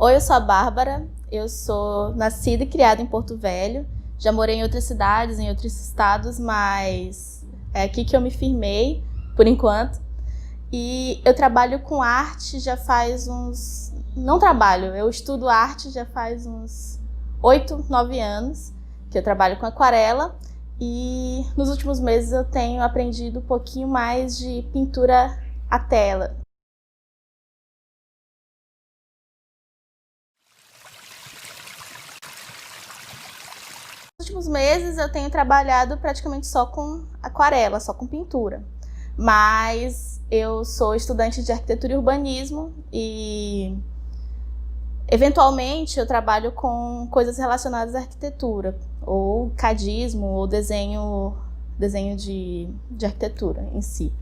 Oi, eu sou a Bárbara, eu sou nascida e criada em Porto Velho. Já morei em outras cidades, em outros estados, mas é aqui que eu me firmei, por enquanto. E eu trabalho com arte já faz uns... Não trabalho, eu estudo arte já faz uns 8, 9 anos, que eu trabalho com aquarela. E nos últimos meses eu tenho aprendido um pouquinho mais de pintura à tela. Nos últimos meses eu tenho trabalhado praticamente só com aquarela, só com pintura. Mas eu sou estudante de arquitetura e urbanismo e eventualmente eu trabalho com coisas relacionadas à arquitetura, ou cadismo, ou desenho de arquitetura em si.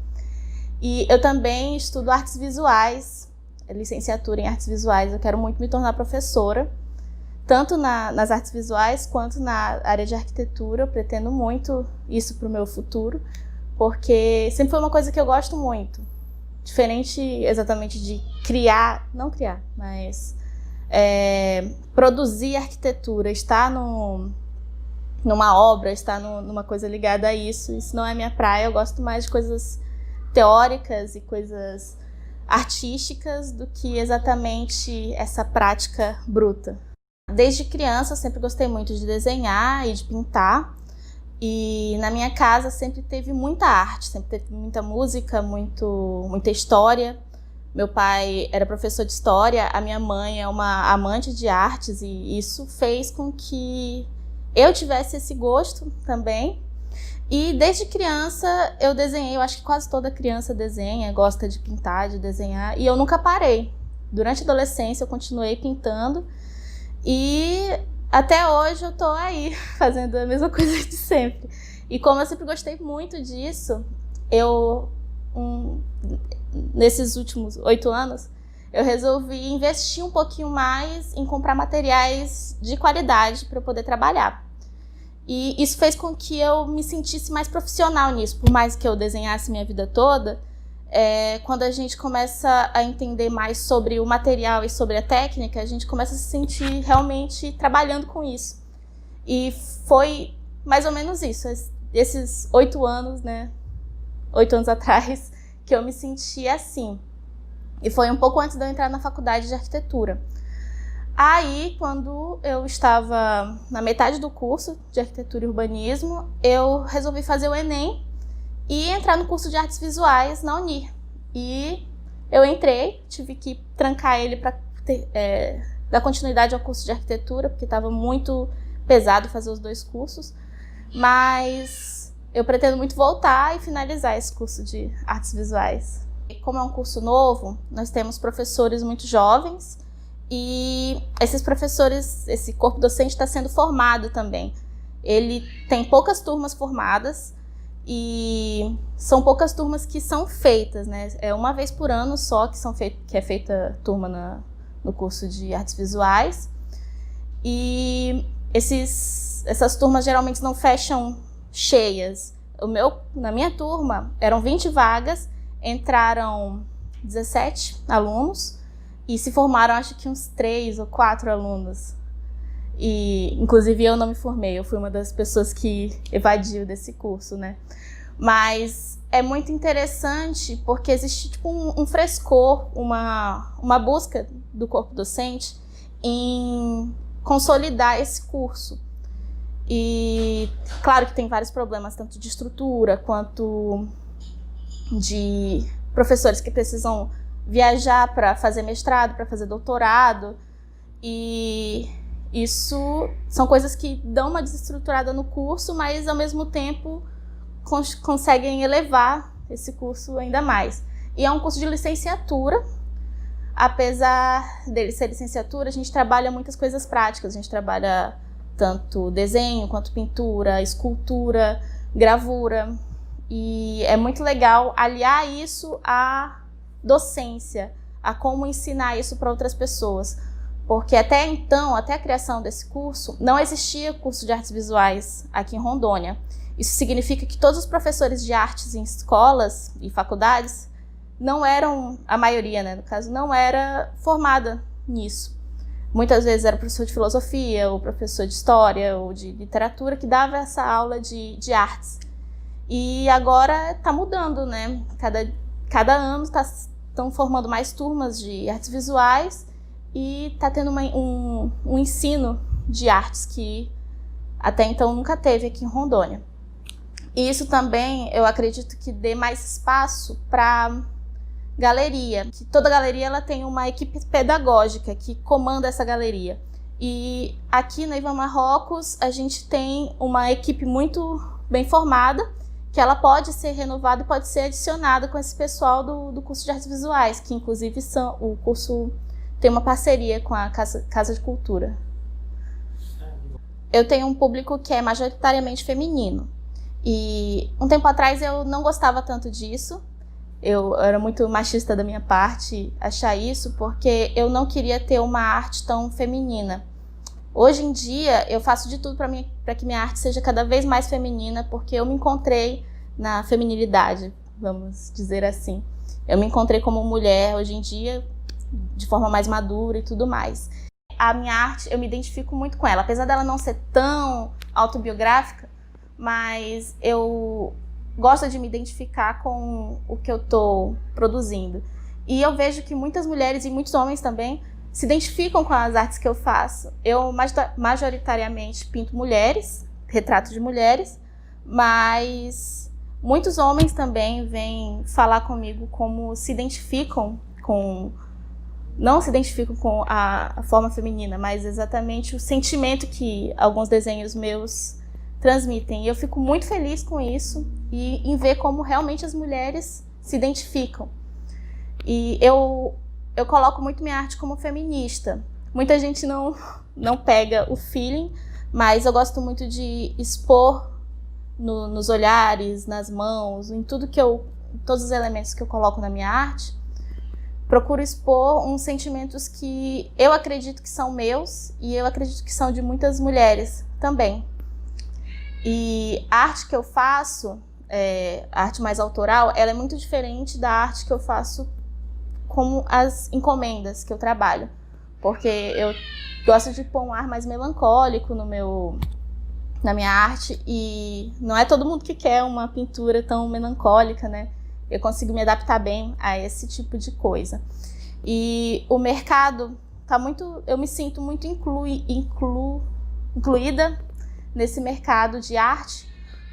E eu também estudo artes visuais, licenciatura em artes visuais. Eu quero muito me tornar professora, tanto nas artes visuais quanto na área de arquitetura. Eu pretendo muito isso para o meu futuro, porque sempre foi uma coisa que eu gosto muito. Diferente exatamente de criar, não criar, mas produzir arquitetura, estar numa obra, estar numa coisa ligada a isso. Isso não é minha praia, eu gosto mais de coisas teóricas e coisas artísticas do que exatamente essa prática bruta. Desde criança eu sempre gostei muito de desenhar e de pintar, e na minha casa sempre teve muita arte, sempre teve muita música, muita história. Meu pai era professor de história, a minha mãe é uma amante de artes, e isso fez com que eu tivesse esse gosto também. E desde criança eu desenhei, eu acho que quase toda criança desenha, gosta de pintar, de desenhar, e eu nunca parei. Durante a adolescência eu continuei pintando, e até hoje eu tô aí, fazendo a mesma coisa de sempre. E como eu sempre gostei muito disso, nesses últimos 8 anos, eu resolvi investir um pouquinho mais em comprar materiais de qualidade para eu poder trabalhar. E isso fez com que eu me sentisse mais profissional nisso. Por mais que eu desenhasse minha vida toda, quando a gente começa a entender mais sobre o material e sobre a técnica, a gente começa a se sentir realmente trabalhando com isso. E foi mais ou menos isso, esses 8 anos, né? 8 anos atrás, que eu me senti assim. E foi um pouco antes de eu entrar na faculdade de arquitetura. Aí, quando eu estava na metade do curso de arquitetura e urbanismo, eu resolvi fazer o Enem e entrar no curso de artes visuais na Unir. E eu entrei, tive que trancar ele para dar continuidade ao curso de arquitetura, porque estava muito pesado fazer os 2 cursos. Mas eu pretendo muito voltar e finalizar esse curso de artes visuais. Como é um curso novo, nós temos professores muito jovens, e esses professores, esse corpo docente está sendo formado também. Ele tem poucas turmas formadas, e são poucas turmas que são feitas, né? É uma vez por ano só que é feita turma no curso de artes visuais. E essas turmas geralmente não fecham cheias. Na minha turma eram 20 vagas, entraram 17 alunos e se formaram acho que uns 3 ou 4 alunos. E inclusive eu não me formei, eu fui uma das pessoas que evadiu desse curso, né? Mas é muito interessante porque existe tipo um frescor, uma busca do corpo docente em consolidar esse curso. E claro que tem vários problemas, tanto de estrutura quanto de professores que precisam viajar para fazer mestrado, para fazer doutorado, e isso são coisas que dão uma desestruturada no curso, mas ao mesmo tempo conseguem elevar esse curso ainda mais. E é um curso de licenciatura. Apesar dele ser licenciatura, a gente trabalha muitas coisas práticas. A gente trabalha tanto desenho quanto pintura, escultura, gravura. E é muito legal aliar isso à docência, a como ensinar isso para outras pessoas. Porque até então, até a criação desse curso, não existia curso de artes visuais aqui em Rondônia. Isso significa que todos os professores de artes em escolas e faculdades não eram, a maioria, né, no caso, não era formada nisso. muitas vezes era o professor de filosofia, ou professor de história, ou de literatura, que dava essa aula de artes. E agora está mudando, né? Cada ano estão formando mais turmas de artes visuais e está tendo um ensino de artes que até então nunca teve aqui em Rondônia. E isso também, eu acredito que dê mais espaço para galeria, que toda galeria ela tem uma equipe pedagógica que comanda essa galeria. E aqui na Ivan Marrocos a gente tem uma equipe muito bem formada, que ela pode ser renovada e pode ser adicionada com esse pessoal do curso de artes visuais, que inclusive o curso tem uma parceria com a Casa de Cultura. Eu tenho um público que é majoritariamente feminino. E um tempo atrás eu não gostava tanto disso. Eu era muito machista da minha parte achar isso, porque eu não queria ter uma arte tão feminina. Hoje em dia eu faço de tudo para que minha arte seja cada vez mais feminina, porque eu me encontrei na feminilidade, vamos dizer assim. Eu me encontrei como mulher hoje em dia, de forma mais madura e tudo mais. A minha arte, eu me identifico muito com ela, apesar dela não ser tão autobiográfica, mas eu gosto de me identificar com o que eu estou produzindo. E eu vejo que muitas mulheres e muitos homens também se identificam com as artes que eu faço. Eu majoritariamente pinto mulheres, retratos de mulheres, mas muitos homens também vêm falar comigo como se identificam com... Não se identificam com a forma feminina, mas exatamente o sentimento que alguns desenhos meus transmitem. E eu fico muito feliz com isso e em ver como realmente as mulheres se identificam. E eu coloco muito minha arte como feminista. Muita gente não pega o feeling, mas eu gosto muito de expor nos olhares, nas mãos, em todos os elementos que eu coloco na minha arte. Procuro expor uns sentimentos que eu acredito que são meus e eu acredito que são de muitas mulheres também. E a arte que eu faço, a arte mais autoral, ela é muito diferente da arte que eu faço como as encomendas que eu trabalho. Porque eu gosto de pôr um ar mais melancólico na minha arte e não é todo mundo que quer uma pintura tão melancólica, né? Eu consigo me adaptar bem a esse tipo de coisa. E o mercado tá muito... Eu me sinto muito incluída nesse mercado de arte,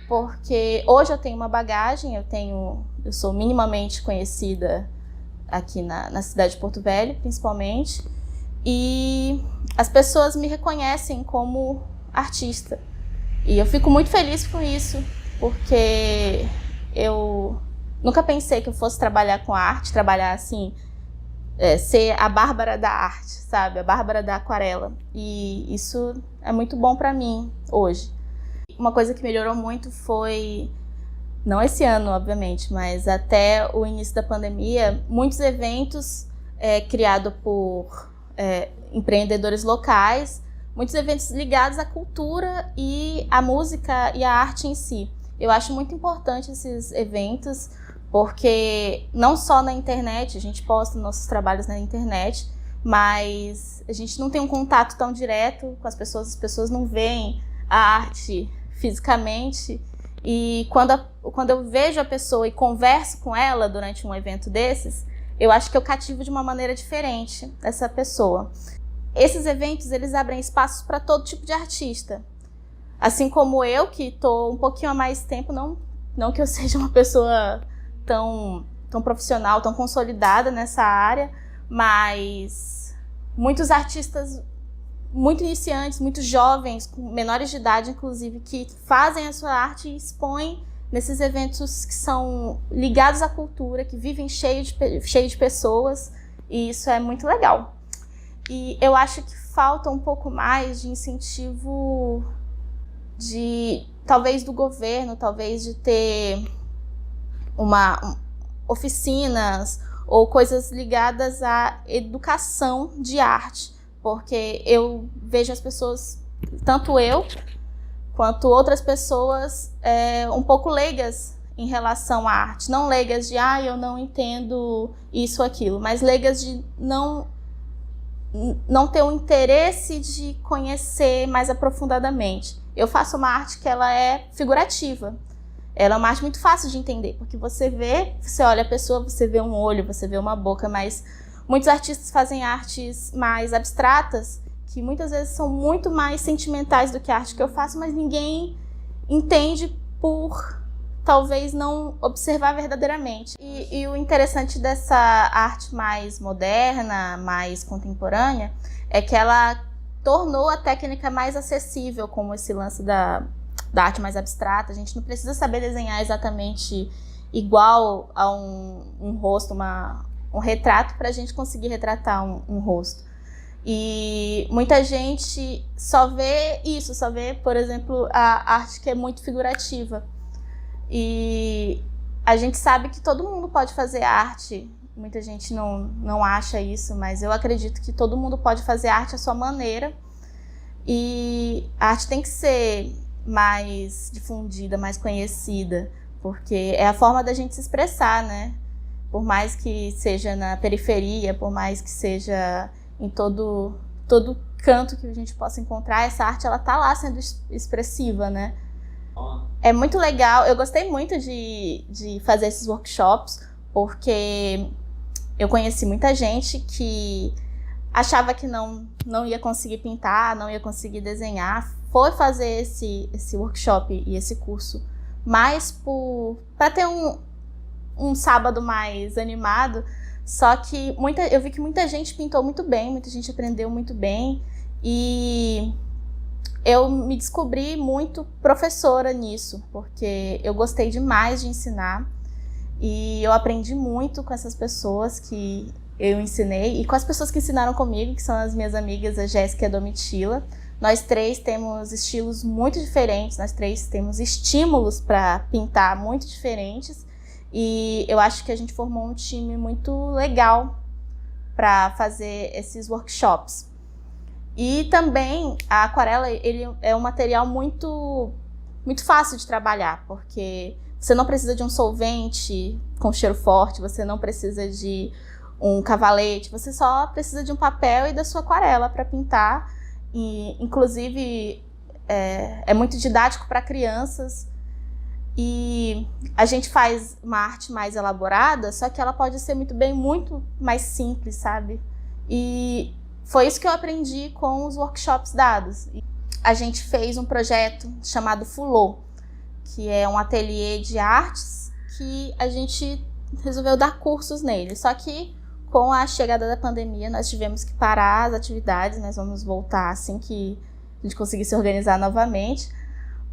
porque hoje eu tenho uma bagagem, eu sou minimamente conhecida aqui na cidade de Porto Velho, principalmente, e as pessoas me reconhecem como artista. E eu fico muito feliz com isso, porque eu nunca pensei que eu fosse trabalhar com arte, trabalhar assim, ser a Bárbara da arte, sabe? A Bárbara da aquarela. E isso é muito bom para mim hoje. Uma coisa que melhorou muito foi, não esse ano, obviamente, mas até o início da pandemia, muitos eventos criados por empreendedores locais, muitos eventos ligados à cultura e à música e à arte em si. Eu acho muito importante esses eventos, porque não só na internet, a gente posta nossos trabalhos na internet, mas a gente não tem um contato tão direto com as pessoas não veem a arte fisicamente, e quando eu vejo a pessoa e converso com ela durante um evento desses, eu acho que eu cativo de uma maneira diferente essa pessoa. Esses eventos, eles abrem espaços para todo tipo de artista. Assim como eu, que estou um pouquinho há mais tempo, não que eu seja uma pessoa tão profissional, tão consolidada nessa área, mas muitos artistas muito iniciantes, muito jovens, com menores de idade, inclusive, que fazem a sua arte e expõem nesses eventos que são ligados à cultura, que vivem cheio de pessoas, e isso é muito legal. E eu acho que falta um pouco mais de incentivo talvez do governo, talvez de ter oficinas ou coisas ligadas à educação de arte, porque eu vejo as pessoas, tanto eu quanto outras pessoas, um pouco leigas em relação à arte. Não leigas de, eu não entendo isso ou aquilo, mas leigas de não não ter o interesse de conhecer mais aprofundadamente. Eu faço uma arte que ela é figurativa. Ela é uma arte muito fácil de entender, porque você olha a pessoa, você vê um olho, você vê uma boca, mas muitos artistas fazem artes mais abstratas, que muitas vezes são muito mais sentimentais do que a arte que eu faço, mas ninguém entende por talvez não observar verdadeiramente. E o interessante dessa arte mais moderna, mais contemporânea, é que ela tornou a técnica mais acessível, como esse lance da arte mais abstrata. A gente não precisa saber desenhar exatamente igual a um rosto, um retrato, para a gente conseguir retratar um rosto. E muita gente só vê, por exemplo, a arte que é muito figurativa. E a gente sabe que todo mundo pode fazer arte. Muita gente não acha isso, mas eu acredito que todo mundo pode fazer arte à sua maneira. E a arte tem que ser mais difundida, mais conhecida, porque é a forma da gente se expressar, né? Por mais que seja na periferia, por mais que seja em todo canto que a gente possa encontrar, essa arte ela tá lá sendo expressiva, né? É muito legal, eu gostei muito de fazer esses workshops, porque eu conheci muita gente que achava que não ia conseguir pintar, não ia conseguir desenhar, foi fazer esse workshop e esse curso mais para ter um sábado mais animado. Só que eu vi que muita gente pintou muito bem, muita gente aprendeu muito bem, e eu me descobri muito professora nisso, porque eu gostei demais de ensinar e eu aprendi muito com essas pessoas que eu ensinei e com as pessoas que ensinaram comigo, que são as minhas amigas, a Jéssica e a Domitila. Nós três temos estilos muito diferentes, nós três temos estímulos para pintar muito diferentes, e eu acho que a gente formou um time muito legal para fazer esses workshops. E também a aquarela ele é um material muito fácil de trabalhar, porque você não precisa de um solvente com cheiro forte, você não precisa de um cavalete, você só precisa de um papel e da sua aquarela para pintar. E, inclusive, é muito didático para crianças. E a gente faz uma arte mais elaborada, só que ela pode ser muito mais simples, sabe? E foi isso que eu aprendi com os workshops dados. A gente fez um projeto chamado Fulô, que é um ateliê de artes que a gente resolveu dar cursos nele. Só que com a chegada da pandemia nós tivemos que parar as atividades, nós vamos voltar assim que a gente conseguir se organizar novamente.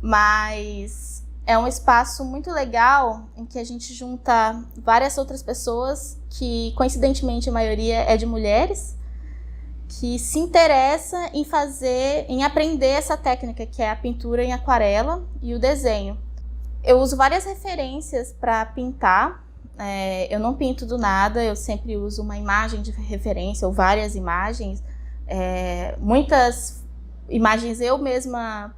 Mas é um espaço muito legal em que a gente junta várias outras pessoas que, coincidentemente, a maioria é de mulheres, que se interessa em aprender essa técnica, que é a pintura em aquarela e o desenho. Eu uso várias referências para pintar. Eu não pinto do nada, eu sempre uso uma imagem de referência ou várias imagens. Muitas imagens eu mesma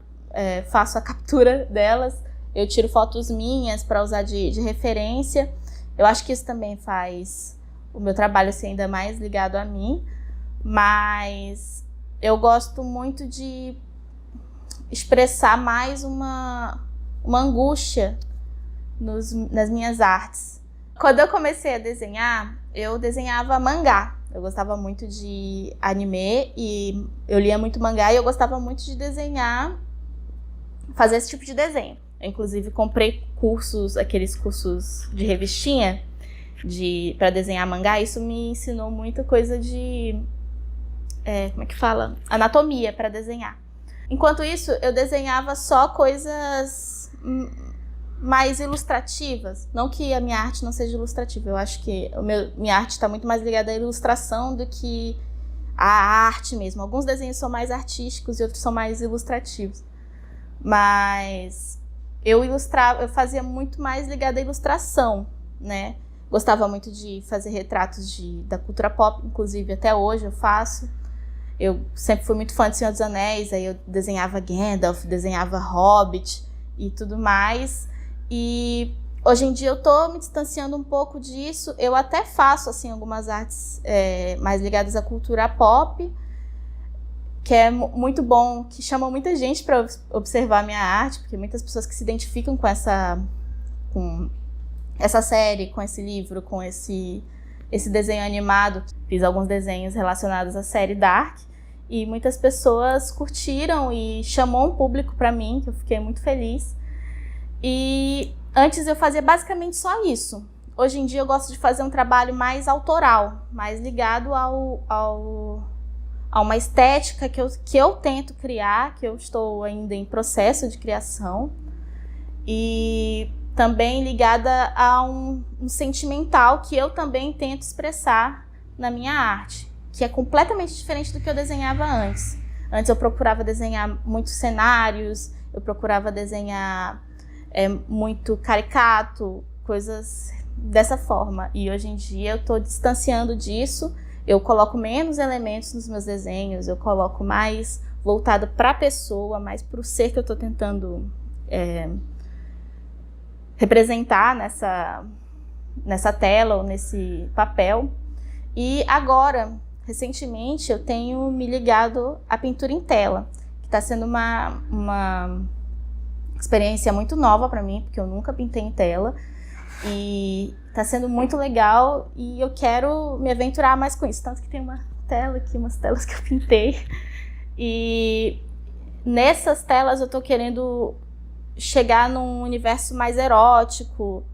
faço a captura delas. Eu tiro fotos minhas para usar de referência. Eu acho que isso também faz o meu trabalho ser ainda mais ligado a mim. Mas eu gosto muito de expressar mais uma angústia nas minhas artes. Quando eu comecei a desenhar, eu desenhava mangá. Eu gostava muito de anime e eu lia muito mangá e eu gostava muito de desenhar, fazer esse tipo de desenho. Eu, inclusive, comprei aqueles cursos de revistinha para desenhar mangá. Isso me ensinou muita coisa de anatomia para desenhar. Enquanto isso, eu desenhava só coisas mais ilustrativas. Não que a minha arte não seja ilustrativa, eu acho que minha arte está muito mais ligada à ilustração do que à arte mesmo. Alguns desenhos são mais artísticos e outros são mais ilustrativos. Mas eu fazia muito mais ligada à ilustração, né? Gostava muito de fazer retratos da cultura pop, inclusive até hoje eu faço. Eu sempre fui muito fã de Senhor dos Anéis, aí eu desenhava Gandalf, desenhava Hobbit e tudo mais. E Hoje em dia eu tô me distanciando um pouco disso. Eu até faço assim algumas artes mais ligadas à cultura pop, que é muito bom, que chama muita gente para observar a minha arte, porque muitas pessoas que se identificam com essa série, com esse livro, com esse desenho animado. Fiz alguns desenhos relacionados à série Dark e muitas pessoas curtiram e chamou um público para mim, que eu fiquei muito feliz. E antes eu fazia basicamente só isso. Hoje em dia eu gosto de fazer um trabalho mais autoral, mais ligado a uma estética que eu tento criar, que eu estou ainda em processo de criação, e também ligada a um sentimental que eu também tento expressar na minha arte, que é completamente diferente do que eu desenhava antes. Antes eu procurava desenhar muitos cenários, eu procurava desenhar muito caricato, coisas dessa forma. E hoje em dia eu estou distanciando disso, eu coloco menos elementos nos meus desenhos, eu coloco mais voltado para a pessoa, mais para o ser que eu estou tentando representar nessa tela ou nesse papel. E agora, recentemente, eu tenho me ligado à pintura em tela, que está sendo uma experiência muito nova para mim, porque eu nunca pintei em tela, e está sendo muito legal e eu quero me aventurar mais com isso. Tanto que tem uma tela aqui, umas telas que eu pintei, e nessas telas eu estou querendo chegar num universo mais erótico,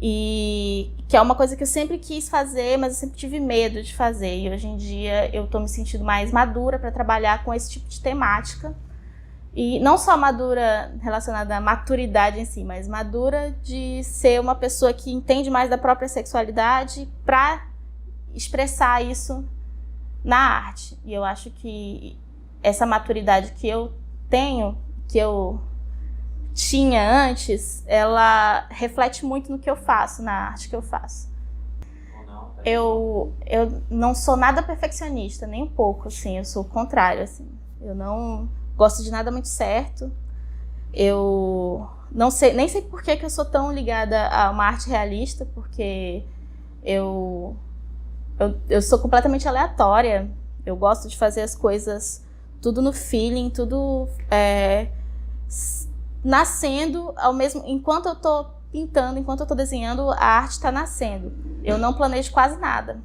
e que é uma coisa que eu sempre quis fazer, mas eu sempre tive medo de fazer, e hoje em dia eu tô me sentindo mais madura para trabalhar com esse tipo de temática, e não só madura relacionada à maturidade em si, mas madura de ser uma pessoa que entende mais da própria sexualidade para expressar isso na arte. E eu acho que essa maturidade que eu tenho, que eu tinha antes, ela reflete muito no que eu faço, na arte que eu faço. Eu não sou nada perfeccionista, nem um pouco, assim, eu sou o contrário, assim. Eu não gosto de nada muito certo. Eu não sei, nem sei por que eu sou tão ligada a uma arte realista, porque eu sou completamente aleatória. Eu gosto de fazer as coisas tudo no feeling, tudo nascendo ao mesmo. Enquanto eu tô pintando, enquanto eu tô desenhando, a arte está nascendo. Eu não planejo quase nada.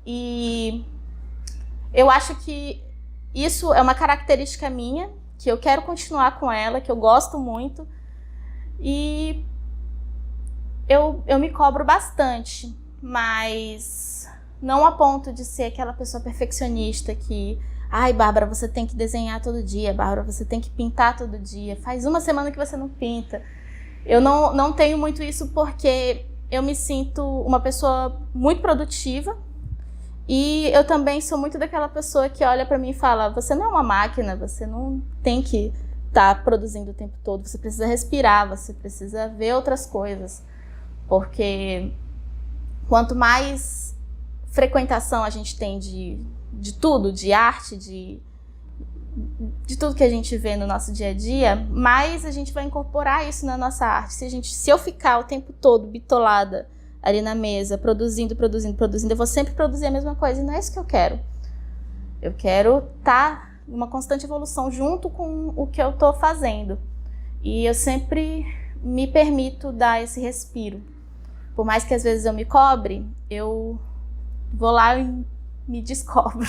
E eu acho que isso é uma característica minha, que eu quero continuar com ela, que eu gosto muito. E eu me cobro bastante, mas não a ponto de ser aquela pessoa perfeccionista que... Ai, Bárbara, você tem que desenhar todo dia. Bárbara, você tem que pintar todo dia. Faz uma semana que você não pinta. Eu não tenho muito isso porque eu me sinto uma pessoa muito produtiva. E eu também sou muito daquela pessoa que olha pra mim e fala: você não é uma máquina, você não tem que estar produzindo o tempo todo. Você precisa respirar, você precisa ver outras coisas. Porque quanto mais frequentação a gente tem de tudo, de arte, de tudo que a gente vê no nosso dia a dia, mais a gente vai incorporar isso na nossa arte. Se eu ficar o tempo todo bitolada ali na mesa, produzindo, eu vou sempre produzir a mesma coisa, e não é isso que eu quero. Eu quero estar em uma constante evolução junto com o que eu estou fazendo. E eu sempre me permito dar esse respiro. Por mais que às vezes eu me cobre, eu vou lá e me descobro.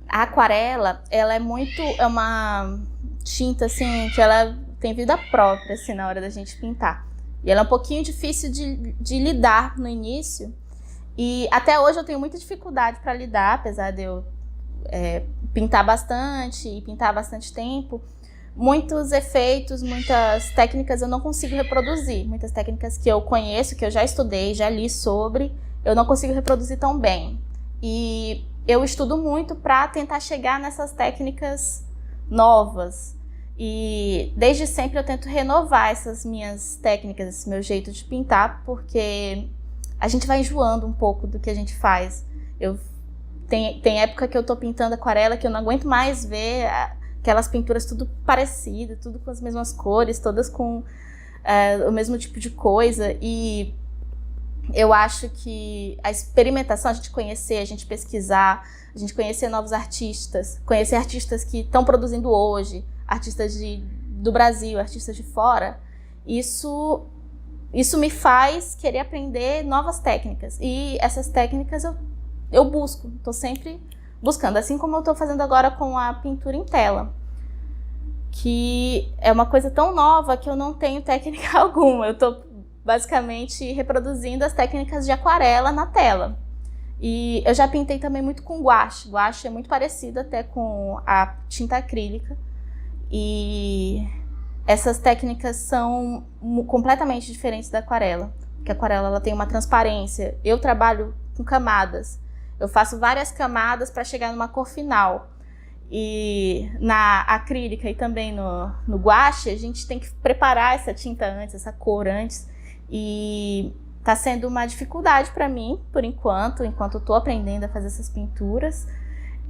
A aquarela, ela é uma tinta assim, que ela tem vida própria assim, na hora da gente pintar. E ela é um pouquinho difícil de lidar no início. E até hoje eu tenho muita dificuldade para lidar, apesar de eu pintar bastante e pintar há bastante tempo. Muitos efeitos, muitas técnicas eu não consigo reproduzir. Muitas técnicas que eu conheço, que eu já estudei, já li sobre, eu não consigo reproduzir tão bem. E eu estudo muito para tentar chegar nessas técnicas novas. E desde sempre eu tento renovar essas minhas técnicas, esse meu jeito de pintar, porque a gente vai enjoando um pouco do que a gente faz. Tem época que eu tô pintando aquarela que eu não aguento mais ver aquelas pinturas tudo parecidas, tudo com as mesmas cores, todas com o mesmo tipo de coisa. E eu acho que a experimentação, a gente conhecer, a gente pesquisar, a gente conhecer novos artistas, conhecer artistas que estão produzindo hoje, artistas do Brasil, artistas de fora, isso me faz querer aprender novas técnicas. E essas técnicas eu busco, estou sempre buscando. Assim como eu estou fazendo agora com a pintura em tela, que é uma coisa tão nova que eu não tenho técnica alguma. Eu estou basicamente reproduzindo as técnicas de aquarela na tela. E eu já pintei também muito com guache. Guache é muito parecido até com a tinta acrílica. E essas técnicas são completamente diferentes da aquarela. Porque a aquarela ela tem uma transparência. Eu trabalho com camadas. Eu faço várias camadas para chegar numa cor final. E na acrílica e também no guache, a gente tem que preparar essa tinta antes, essa cor antes. E tá sendo uma dificuldade para mim, por enquanto eu tô aprendendo a fazer essas pinturas.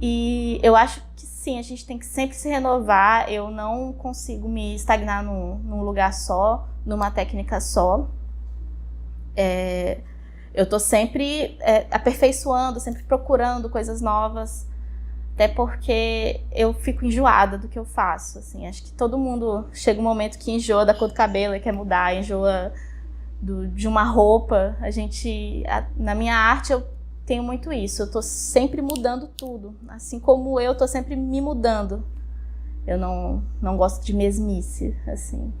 E eu acho que sim, a gente tem que sempre se renovar. Eu não consigo me estagnar num lugar só, numa técnica só. Eu tô sempre aperfeiçoando, sempre procurando coisas novas. Até porque eu fico enjoada do que eu faço. Assim, acho que todo mundo chega um momento que enjoa da cor do cabelo e quer mudar, enjoa de uma roupa. Na minha arte eu tenho muito isso, eu tô sempre mudando tudo, assim como eu tô sempre me mudando. Eu não gosto de mesmice, assim.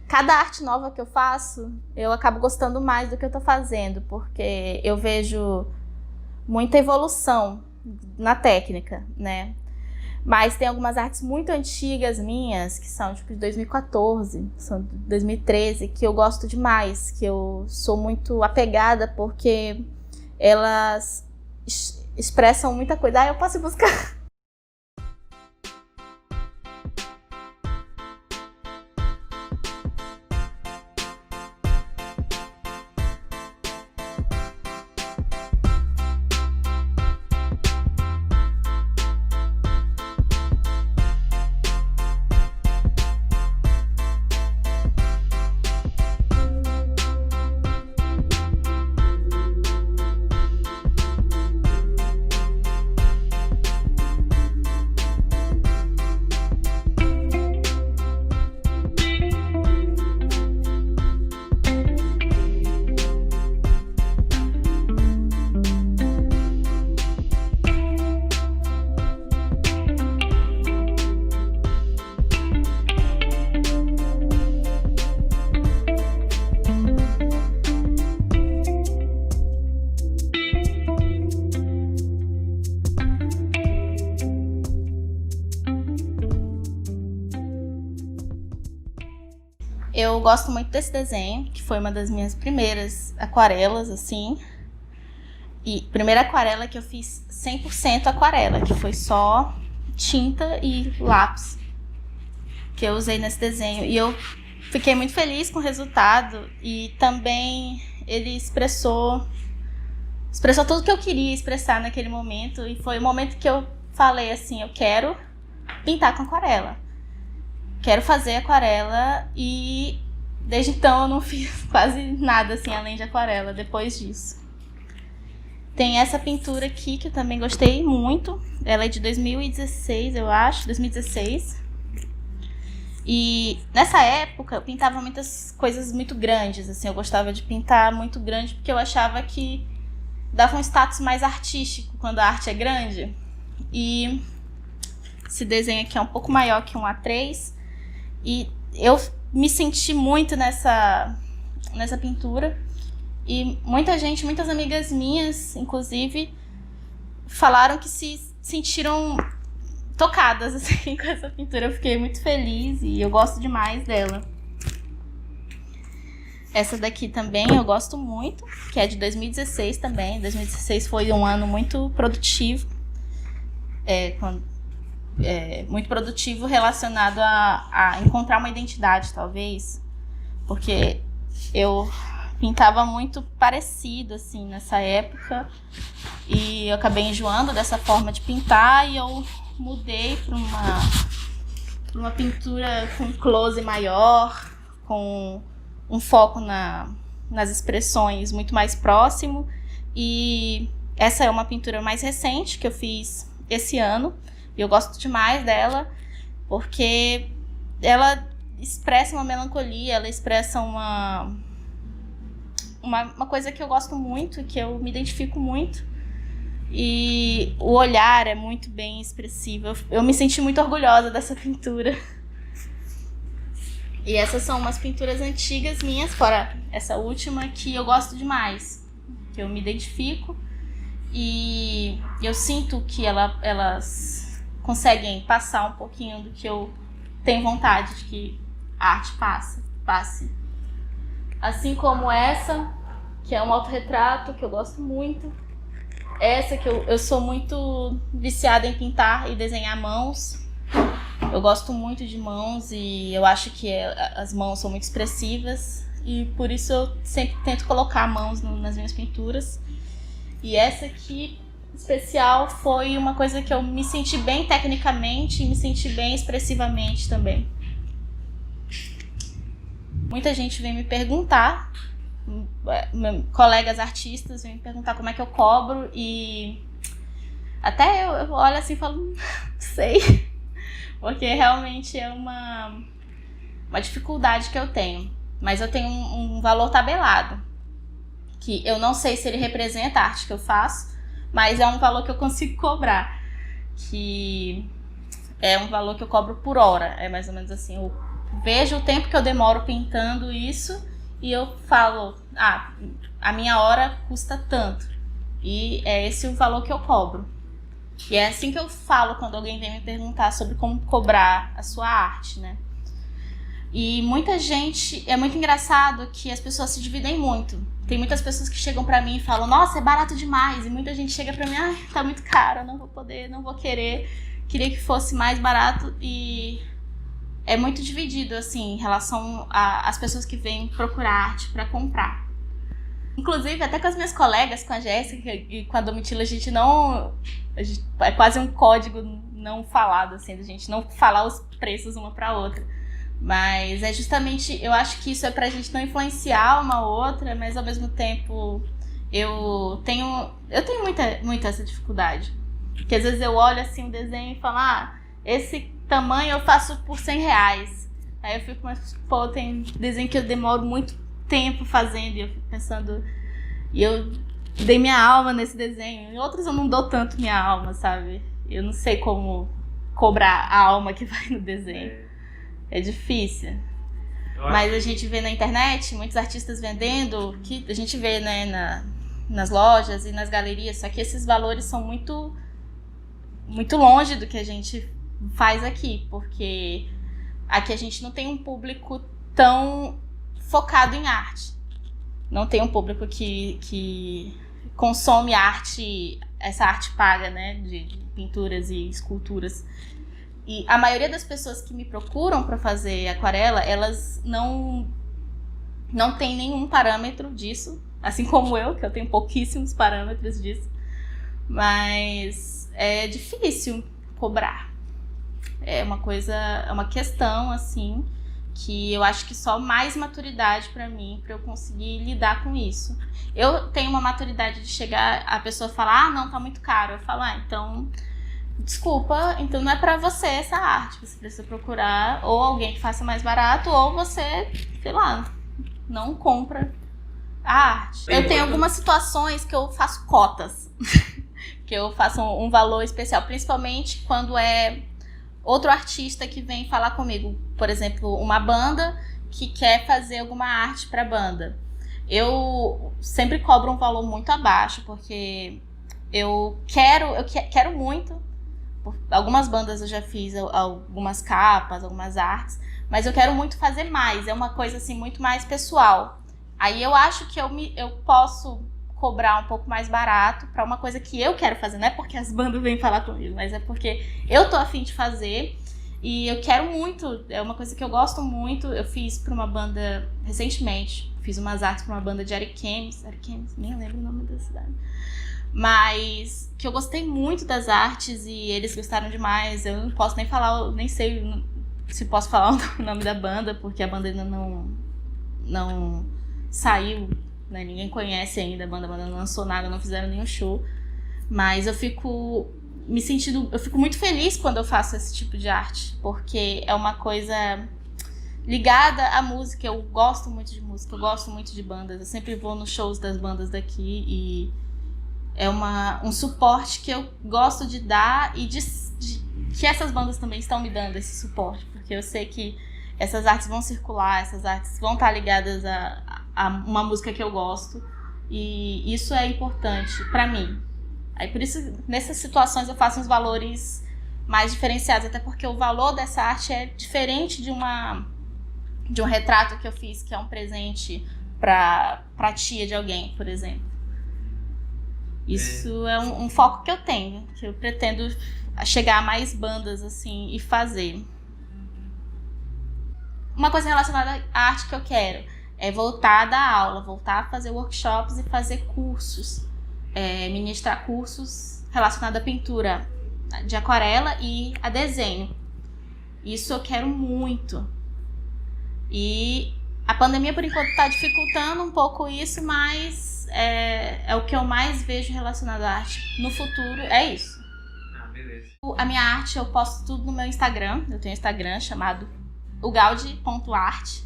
Cada arte nova que eu faço, eu acabo gostando mais do que eu tô fazendo, porque eu vejo muita evolução na técnica, né? Mas tem algumas artes muito antigas minhas, que são tipo de 2014, são de 2013, que eu gosto demais, que eu sou muito apegada, porque elas expressam muita coisa. Eu posso buscar. Eu gosto muito desse desenho, que foi uma das minhas primeiras aquarelas, assim. E primeira aquarela que eu fiz 100% aquarela, que foi só tinta e lápis que eu usei nesse desenho. E eu fiquei muito feliz com o resultado. E também ele expressou tudo que eu queria expressar naquele momento. E foi o momento que eu falei assim, eu quero pintar com aquarela. Quero fazer aquarela, e desde então eu não fiz quase nada assim além de aquarela depois disso. Tem essa pintura aqui que eu também gostei muito. Ela é de 2016, eu acho, 2016. E nessa época eu pintava muitas coisas muito grandes, assim, eu gostava de pintar muito grande porque eu achava que dava um status mais artístico quando a arte é grande. E esse desenho aqui é um pouco maior que um A3. E eu me senti muito nessa pintura. E muitas amigas minhas, inclusive, falaram que se sentiram tocadas assim, com essa pintura. Eu fiquei muito feliz e eu gosto demais dela. Essa daqui também eu gosto muito, que é de 2016 também. 2016 foi um ano muito produtivo. Muito produtivo relacionado a encontrar uma identidade, talvez, porque eu pintava muito parecido, assim, nessa época, e eu acabei enjoando dessa forma de pintar, e eu mudei para uma pintura com close maior, com um foco nas expressões muito mais próximo. E essa é uma pintura mais recente que eu fiz esse ano. E eu gosto demais dela, porque ela expressa uma melancolia, ela expressa uma coisa que eu gosto muito, que eu me identifico muito. E o olhar é muito bem expressivo. Eu me senti muito orgulhosa dessa pintura. E essas são umas pinturas antigas minhas, fora essa última, que eu gosto demais, que eu me identifico. E eu sinto que elas conseguem passar um pouquinho do que eu tenho vontade de que a arte passe. Assim como essa, que é um autorretrato que eu gosto muito. Essa que eu sou muito viciada em pintar e desenhar mãos. Eu gosto muito de mãos e eu acho que as mãos são muito expressivas. E por isso eu sempre tento colocar mãos nas minhas pinturas. E essa aqui, especial, foi uma coisa que eu me senti bem tecnicamente e me senti bem expressivamente também. Muita gente vem me perguntar, colegas artistas vêm me perguntar como é que eu cobro, e até eu olho assim e falo, não sei, porque realmente é uma dificuldade que eu tenho. Mas eu tenho um valor tabelado, que eu não sei se ele representa a arte que eu faço, mas é um valor que eu consigo cobrar, que é um valor que eu cobro por hora. É mais ou menos assim, eu vejo o tempo que eu demoro pintando isso e eu falo, a minha hora custa tanto, e é esse o valor que eu cobro. E é assim que eu falo quando alguém vem me perguntar sobre como cobrar a sua arte, né? E muita gente, é muito engraçado que as pessoas se dividem muito. Tem muitas pessoas que chegam pra mim e falam, nossa, é barato demais. E muita gente chega pra mim, tá muito caro, não vou poder, não vou querer. Queria que fosse mais barato. E é muito dividido, assim, em relação às pessoas que vêm procurar arte pra comprar. Inclusive, até com as minhas colegas, com a Jéssica e com a Domitila, é quase um código não falado, assim, da gente não falar os preços uma pra outra. Mas é justamente, eu acho que isso é pra gente não influenciar uma outra, mas ao mesmo tempo eu tenho muita essa dificuldade. Porque às vezes eu olho assim o desenho e falo, esse tamanho eu faço por R$100. Aí eu fico, mas pô, tem desenho que eu demoro muito tempo fazendo, e eu fico pensando, e eu dei minha alma nesse desenho. Em outros eu não dou tanto minha alma, sabe? Eu não sei como cobrar a alma que vai no desenho. É difícil. Mas a gente vê na internet muitos artistas vendendo, que a gente vê, né, nas lojas e nas galerias, só que esses valores são muito, muito longe do que a gente faz aqui, porque aqui a gente não tem um público tão focado em arte. Não tem um público que consome arte, essa arte paga, né, de pinturas e esculturas. E a maioria das pessoas que me procuram para fazer aquarela, elas não tem nenhum parâmetro disso, assim como eu, que eu tenho pouquíssimos parâmetros disso. Mas é difícil cobrar. É uma questão, assim, que eu acho que só mais maturidade para mim, para eu conseguir lidar com isso. Eu tenho uma maturidade de chegar, a pessoa falar, não, tá muito caro. Eu falo, então... desculpa, então não é pra você essa arte. Você precisa procurar ou alguém que faça mais barato, ou você, sei lá, não compra a arte. Eu tenho algumas situações que eu faço cotas, que eu faço um valor especial, principalmente quando é outro artista que vem falar comigo. Por exemplo, uma banda que quer fazer alguma arte pra banda. Eu sempre cobro um valor muito abaixo, porque eu quero muito. Algumas bandas eu já fiz algumas capas, algumas artes, mas eu quero muito fazer mais, é uma coisa assim muito mais pessoal. Aí eu acho que eu posso cobrar um pouco mais barato para uma coisa que eu quero fazer, não é porque as bandas vêm falar comigo, mas é porque eu tô a fim de fazer e eu quero muito, é uma coisa que eu gosto muito. Eu fiz para uma banda recentemente, fiz umas artes para uma banda de Ariquemes, nem lembro o nome da cidade. Mas que eu gostei muito das artes e eles gostaram demais. Eu não posso nem falar, nem sei se posso falar o nome da banda, porque a banda ainda não saiu, né? Ninguém conhece ainda a banda não lançou nada, não fizeram nenhum show. Mas eu fico muito feliz quando eu faço esse tipo de arte, porque é uma coisa ligada à música. Eu gosto muito de música, eu gosto muito de bandas, eu sempre vou nos shows das bandas daqui e é um suporte que eu gosto de dar e que essas bandas também estão me dando esse suporte, porque eu sei que essas artes vão circular, essas artes vão estar ligadas a uma música que eu gosto, e isso é importante pra mim. Aí por isso, nessas situações eu faço uns valores mais diferenciados, até porque o valor dessa arte é diferente de um retrato que eu fiz, que é um presente pra tia de alguém, por exemplo. Isso é um foco que eu tenho, que eu pretendo chegar a mais bandas assim e fazer. Uma coisa relacionada à arte que eu quero é voltar a dar aula, voltar a fazer workshops e fazer cursos, ministrar cursos relacionados à pintura de aquarela e a desenho. Isso eu quero muito. E a pandemia, por enquanto, está dificultando um pouco isso, mas é o que eu mais vejo relacionado à arte no futuro, é isso. Ah, beleza. A minha arte eu posto tudo no meu Instagram. Eu tenho um Instagram chamado ugaudi.art,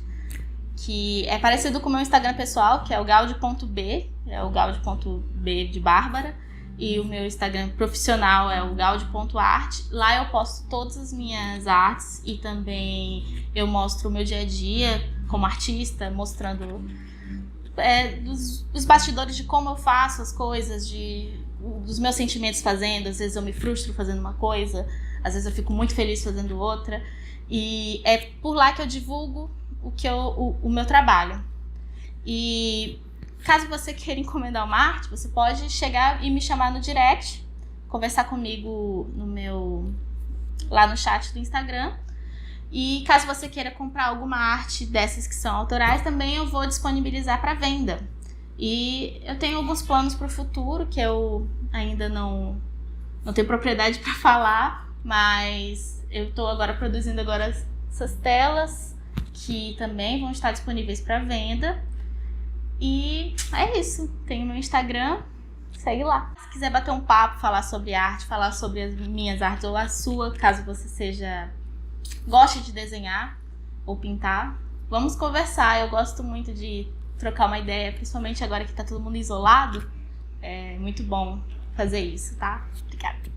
que é parecido com o meu Instagram pessoal, que é o gaudi.b, é o gaudi.b de Bárbara, e o meu Instagram profissional é o gaudi.art. Lá eu posto todas as minhas artes e também eu mostro o meu dia a dia como artista, mostrando dos bastidores de como eu faço as coisas, dos meus sentimentos fazendo. Às vezes eu me frustro fazendo uma coisa, às vezes eu fico muito feliz fazendo outra, e é por lá que eu divulgo o meu trabalho. E caso você queira encomendar uma arte, você pode chegar e me chamar no direct, conversar comigo lá no chat do Instagram. E caso você queira comprar alguma arte dessas que são autorais, também eu vou disponibilizar para venda. E eu tenho alguns planos para o futuro que eu ainda não tenho propriedade para falar, mas eu estou agora produzindo essas telas que também vão estar disponíveis para venda. E é isso. Tem o meu Instagram, segue lá. Se quiser bater um papo, falar sobre arte, falar sobre as minhas artes ou a sua, caso você goste de desenhar ou pintar, vamos conversar. Eu gosto muito de trocar uma ideia, principalmente agora que tá todo mundo isolado. É muito bom fazer isso, tá? Obrigada.